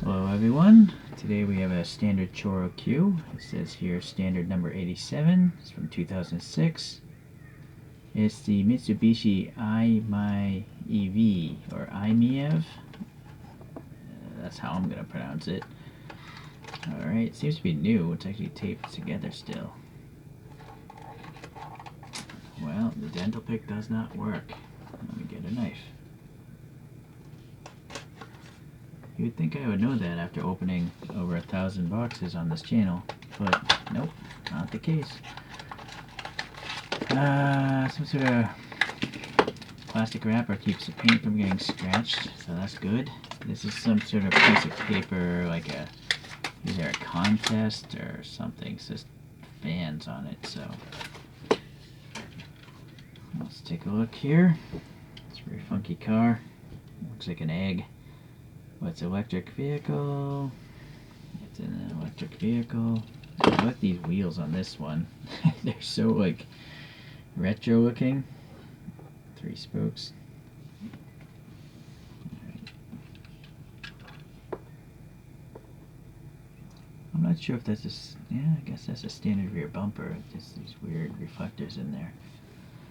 Hello everyone, today we have a standard Choro-Q. It says here standard number 87, it's from 2006. It's the Mitsubishi i-MiEV, or i-MiEV. That's how I'm going to pronounce it. Alright, it seems to be new, it's actually taped together still. Well, the dental pick does not work. Let me get a knife. You would think I would know that after opening over 1,000 boxes on this channel, but nope, not the case. Some sort of plastic wrapper keeps the paint from getting scratched, so that's good. This is some sort of piece of paper, like either a contest or something. It says fans on it, so let's take a look here. It's a very funky car. Looks like an egg. What's electric vehicle? It's an electric vehicle. I like these wheels on this one. They're so like retro looking. 3 spokes. I'm not sure if that's a, yeah, I guess that's a standard rear bumper. Just these weird reflectors in there.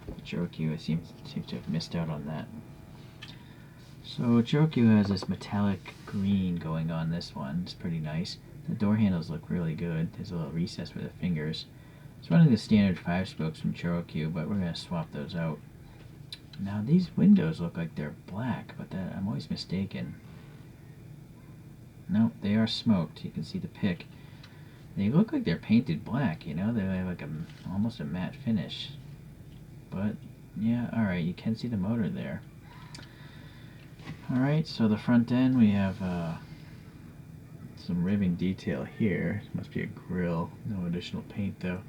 The ChoroQ seems to have missed out on that. So ChoroQ has this metallic green going on this one. It's pretty nice. The door handles look really good. There's a little recess for the fingers. It's running the standard 5 spokes from ChoroQ, but we're going to swap those out. Now these windows look like they're black, but I'm always mistaken. No, they are smoked. You can see the pick. They look like they're painted black, you know? They have like almost a matte finish. But yeah, alright, you can see the motor there. Alright, so the front end we have some ribbing detail here. It must be a grill, no additional paint though.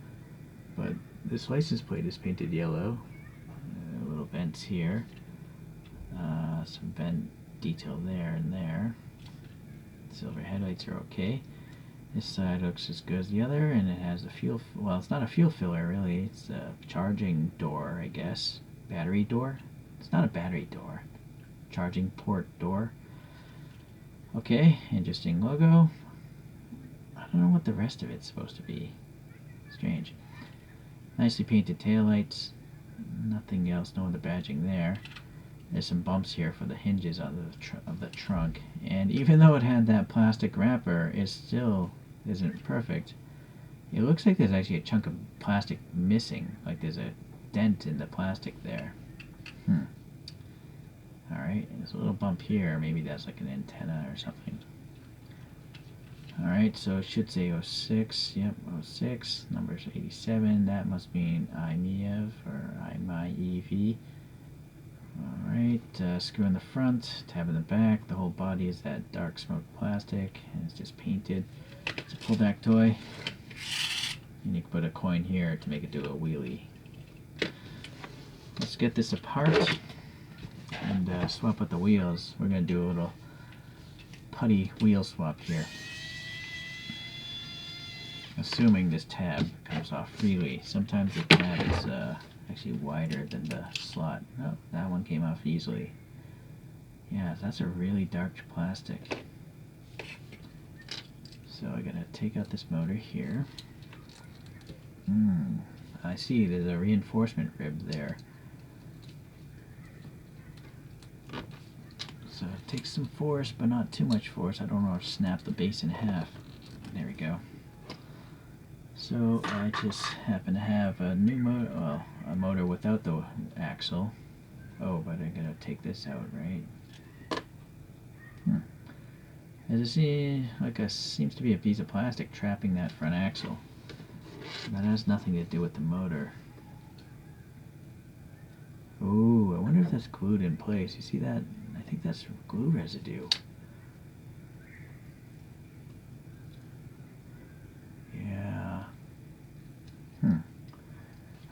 But this license plate is painted yellow. Little vents here. Some vent detail there and there. Silver headlights are okay. This side looks as good as the other, and it has a fuel, well, it's not a fuel filler really, it's a charging door, I guess. Battery door? It's not a battery door. Charging port door. Okay, interesting logo. I don't know what the rest of it's supposed to be. Strange. Nicely painted taillights. Nothing else, no other badging there. There's some bumps here for the hinges on the trunk. And even though it had that plastic wrapper, it still isn't perfect. It looks like there's actually a chunk of plastic missing. Like there's a dent in the plastic there. Alright, there's a little bump here. Maybe that's like an antenna or something. Alright, so it should say 06. Yep, 06. Number's 87. That must mean i-MiEV or i-MiEV. Alright, screw in the front, tab in the back. The whole body is that dark smoked plastic, and it's just painted. It's a pull-back toy. And you can put a coin here to make it do a wheelie. Let's get this apart and swap out the wheels. We're going to do a little putty wheel swap here. Assuming this tab comes off freely. Sometimes the tab is actually wider than the slot. Oh, that one came off easily. Yeah, that's a really dark plastic. So I gotta take out this motor here. I see, there's a reinforcement rib there. So it takes some force, but not too much force. I don't want to snap the base in half. There we go. So I just happen to have a new motor, well, a motor without the axle. Oh, but I gotta take this out, right? As you see, seems to be a piece of plastic trapping that front axle. That has nothing to do with the motor. Ooh, I wonder if that's glued in place. You see that? I think that's glue residue. Yeah.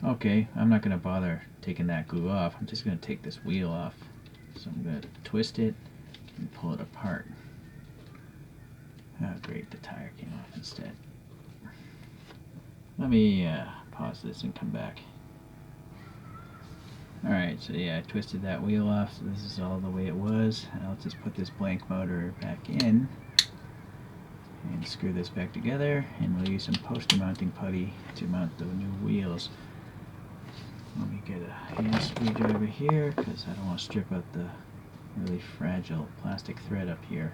Okay, I'm not going to bother taking that glue off. I'm just going to take this wheel off. So I'm going to twist it and pull it apart. Oh great, the tire came off instead. Let me pause this and come back. Alright, so yeah, I twisted that wheel off, so this is all the way it was. Now let's just put this blank motor back in. And screw this back together, and we'll use some poster mounting putty to mount the new wheels. Let me get a hand screwdriver here because I don't want to strip out the really fragile plastic thread up here.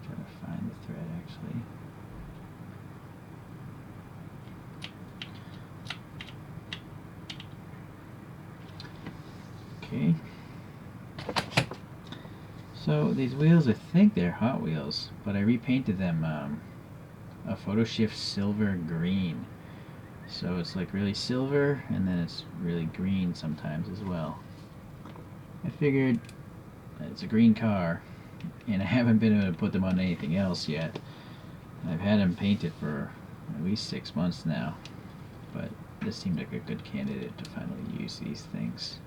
Try to find the thread actually. Okay. So these wheels, I think they're Hot Wheels, but I repainted them a photo shift silver green. So it's like really silver, and then it's really green sometimes as well. I figured it's a green car, and I haven't been able to put them on anything else yet. I've had them painted for at least 6 months now, but this seemed like a good candidate to finally use these things.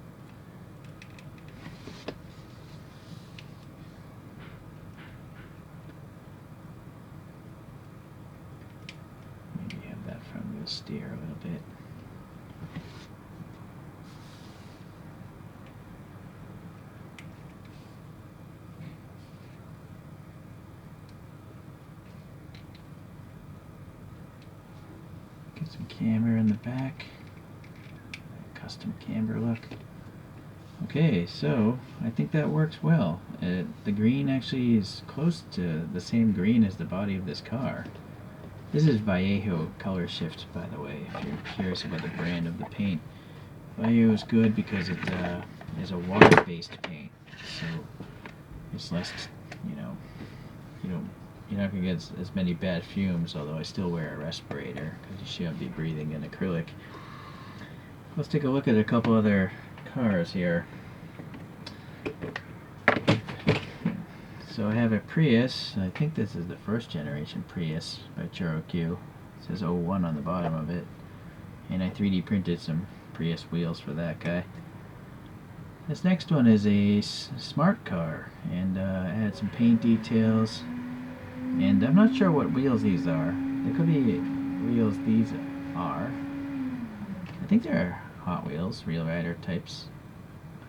Maybe have that front wheel steer a little bit. Get some camber in the back. Custom camber look. Okay, so I think that works well. The green actually is close to the same green as the body of this car. This is Vallejo color shift, by the way, if you're curious about the brand of the paint. Vallejo is good because it is a water-based paint, so it's less, you're not going to get as many bad fumes, although I still wear a respirator because you shouldn't be breathing in acrylic. Let's take a look at a couple other cars here. So I have a Prius. I think this is the first generation Prius by Choro-Q. It says 01 on the bottom of it. And I 3D printed some Prius wheels for that guy. This next one is a smart car, and I had some paint details. And I'm not sure what wheels these are. They could be wheels these are. I think they're Hot Wheels, Real Rider types.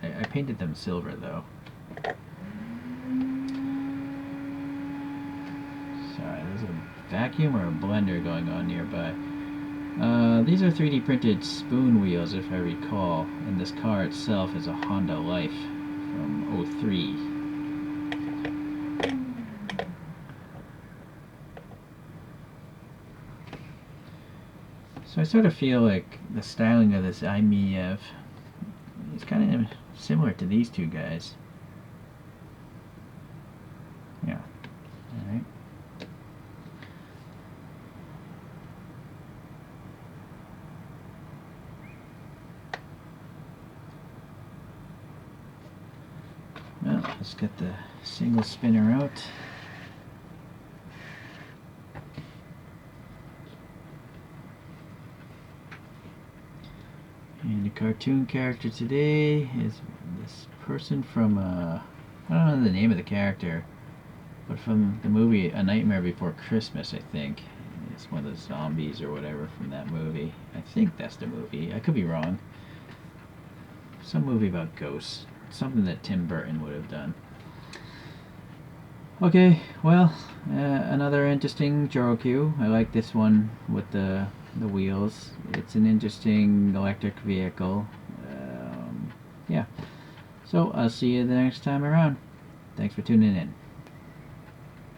I painted them silver though. Sorry, there's a vacuum or a blender going on nearby. These are 3D printed spoon wheels, if I recall, and this car itself is a Honda Life from 03. So I sort of feel like the styling of this i-MiEV is kind of similar to these two guys. Yeah. Alright. Well, let's get the single spinner out. And the cartoon character today is this person from, I don't know the name of the character, but from the movie A Nightmare Before Christmas, I think. It's one of the zombies or whatever from that movie. I think that's the movie. I could be wrong. Some movie about ghosts. Something that Tim Burton would have done. Okay, well, another interesting Choro-Q. I like this one with the wheels. It's an interesting electric vehicle. Yeah. So I'll see you the next time around. Thanks for tuning in.